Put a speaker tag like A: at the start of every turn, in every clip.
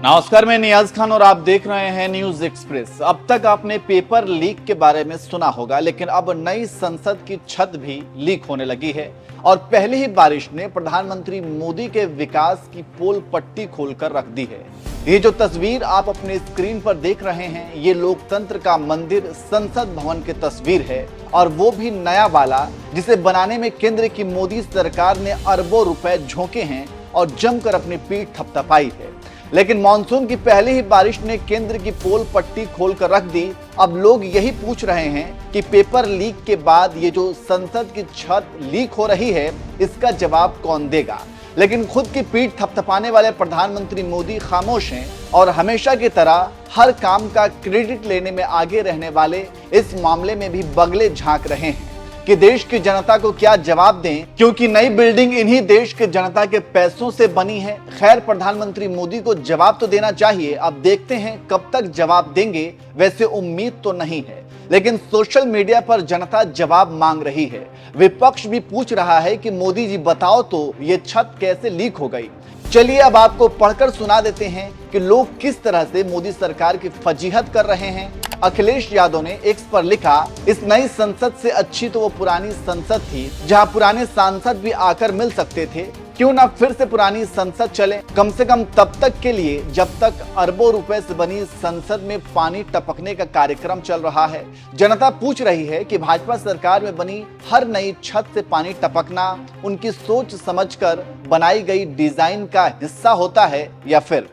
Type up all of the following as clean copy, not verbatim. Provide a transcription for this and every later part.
A: नमस्कार, मैं नियाज खान और आप देख रहे हैं न्यूज एक्सप्रेस। अब तक आपने पेपर लीक के बारे में सुना होगा, लेकिन अब नई संसद की छत भी लीक होने लगी है और पहली ही बारिश ने प्रधानमंत्री मोदी के विकास की पोल पट्टी खोलकर रख दी है। ये जो तस्वीर आप अपने स्क्रीन पर देख रहे हैं, ये लोकतंत्र का मंदिर संसद भवन की तस्वीर है और वो भी नया वाला, जिसे बनाने में केंद्र की मोदी सरकार ने अरबों रुपए झोंके हैं और जमकर अपनी पीठ थपथपाई है। लेकिन मानसून की पहली ही बारिश ने केंद्र की पोल पट्टी खोलकर रख दी। अब लोग यही पूछ रहे हैं कि पेपर लीक के बाद ये जो संसद की छत लीक हो रही है, इसका जवाब कौन देगा। लेकिन खुद की पीठ थपथपाने वाले प्रधानमंत्री मोदी खामोश हैं और हमेशा की तरह हर काम का क्रेडिट लेने में आगे रहने वाले इस मामले में भी बगले झांक रहे हैं कि देश की जनता को क्या जवाब दें, क्योंकि नई बिल्डिंग इन्हीं देश के जनता के पैसों से बनी है। खैर, प्रधानमंत्री मोदी को जवाब तो देना चाहिए। अब देखते हैं कब तक जवाब देंगे। वैसे उम्मीद तो नहीं है, लेकिन सोशल मीडिया पर जनता जवाब मांग रही है। विपक्ष भी पूछ रहा है कि मोदी जी बताओ तो ये छत कैसे लीक हो गई। चलिए अब आपको पढ़कर सुना देते हैं कि लोग किस तरह से मोदी सरकार की फजीहत कर रहे हैं। अखिलेश यादव ने एक्स पर लिखा, इस नई संसद से अच्छी तो वो पुरानी संसद थी जहां पुराने सांसद भी आकर मिल सकते थे। क्यों ना फिर से पुरानी संसद चले, कम से कम तब तक के लिए जब तक अरबों रुपए से बनी संसद में पानी टपकने का कार्यक्रम चल रहा है। जनता पूछ रही है कि भाजपा सरकार में बनी हर नई छत से पानी टपकना उनकी सोच समझकर बनाई गई डिजाइन का हिस्सा होता है या फिर।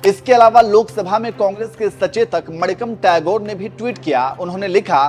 A: इसके अलावा लोकसभा में कांग्रेस के सचेतक मणिकम टैगोर ने भी ट्वीट किया। उन्होंने लिखा,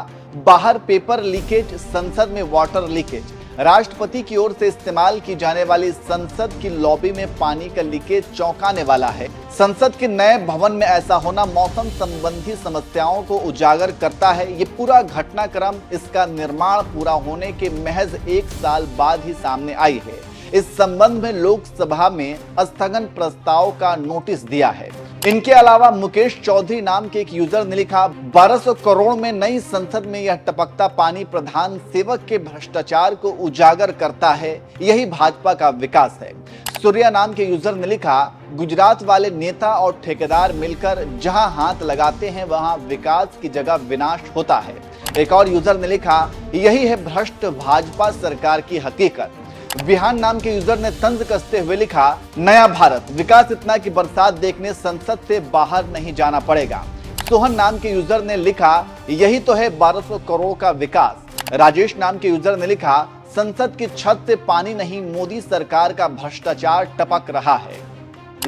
A: बाहर पेपर लीकेज, संसद में वाटर लीकेज। राष्ट्रपति की ओर से इस्तेमाल की जाने वाली संसद की लॉबी में पानी का लीकेज चौंकाने वाला है। संसद के नए भवन में ऐसा होना मौसम संबंधी समस्याओं को उजागर करता है। ये पूरा घटनाक्रम इसका निर्माण पूरा होने के महज 1 साल बाद ही सामने आई है। इस संबंध में लोकसभा में स्थगन प्रस्ताव का नोटिस दिया है। इनके अलावा मुकेश चौधरी नाम के एक यूजर ने लिखा, 1200 करोड़ में नई संसद में यह टपकता पानी प्रधान सेवक के भ्रष्टाचार को उजागर करता है। यही भाजपा का विकास है। सूर्या नाम के यूजर ने लिखा, गुजरात वाले नेता और ठेकेदार मिलकर जहां हाथ लगाते हैं वहां विकास की जगह विनाश होता है। एक और यूजर ने लिखा, यही है भ्रष्ट भाजपा सरकार की हकीकत। विहान नाम के यूजर ने तंज कसते हुए लिखा, नया भारत, विकास इतना कि बरसात देखने संसद से बाहर नहीं जाना पड़ेगा। सोहन नाम के यूजर ने लिखा, यही तो है 1200 करोड़ का विकास। राजेश नाम के यूजर ने लिखा, संसद की छत से पानी नहीं, मोदी सरकार का भ्रष्टाचार टपक रहा है।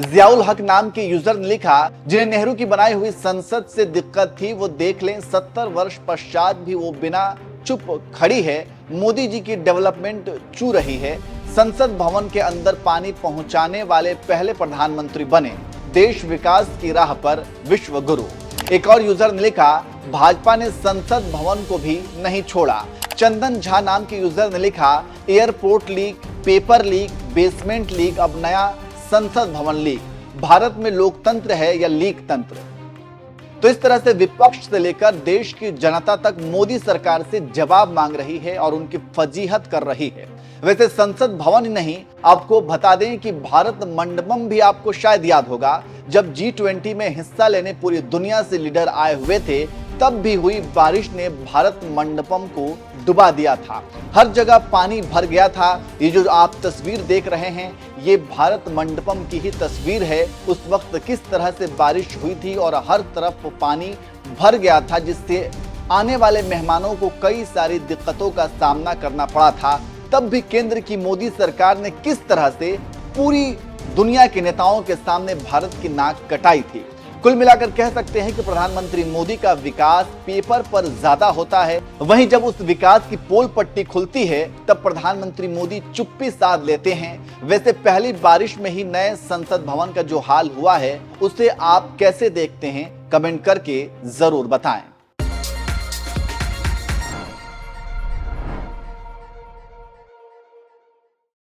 A: जियाउल हक नाम के यूजर ने लिखा, जिन्हें नेहरू की बनाई हुई संसद से दिक्कत थी वो देख लें, 70 वर्ष पश्चात भी वो बिना चुप खड़ी है। मोदी जी की डेवलपमेंट चू रही है। संसद भवन के अंदर पानी पहुंचाने वाले पहले प्रधानमंत्री बने। देश विकास की राह पर विश्व गुरु। एक और यूजर ने लिखा, भाजपा ने संसद भवन को भी नहीं छोड़ा। चंदन झा नाम के यूजर ने लिखा, airport leak, paper leak, basement leak, अब नया संसद भवन लीक। भारत में लोकतंत्र है या लीक तंत्र। तो इस तरह से विपक्ष से लेकर देश की जनता तक मोदी सरकार से जवाब मांग रही है और उनकी फजीहत कर रही है। वैसे संसद भवन ही नहीं, आपको बता दें कि भारत मंडपम भी आपको शायद याद होगा। जब G20 में हिस्सा लेने पूरी दुनिया से लीडर आए हुए थे, तब भी हुई बारिश ने भारत मंडपम को डुबा दिया था। हर जगह पानी भर गया था। ये जो आप तस्वीर देख रहे हैं, ये भारत मंडपम की ही तस्वीर है। उस वक्त किस तरह से बारिश हुई थी और हर तरफ पानी भर गया था, जिससे आने वाले मेहमानों को कई सारी दिक्कतों का सामना करना पड़ा था। तब भी केंद्र की मोदी सरकार ने किस तरह से पूरी दुनिया के नेताओं के सामने भारत की नाक कटाई थी। कुल मिलाकर कह सकते हैं कि प्रधानमंत्री मोदी का विकास पेपर पर ज्यादा होता है। वहीं जब उस विकास की पोल पट्टी खुलती है, तब प्रधानमंत्री मोदी चुप्पी साध लेते हैं। वैसे पहली बारिश में ही नए संसद भवन का जो हाल हुआ है, उसे आप कैसे देखते हैं, कमेंट करके जरूर बताएं।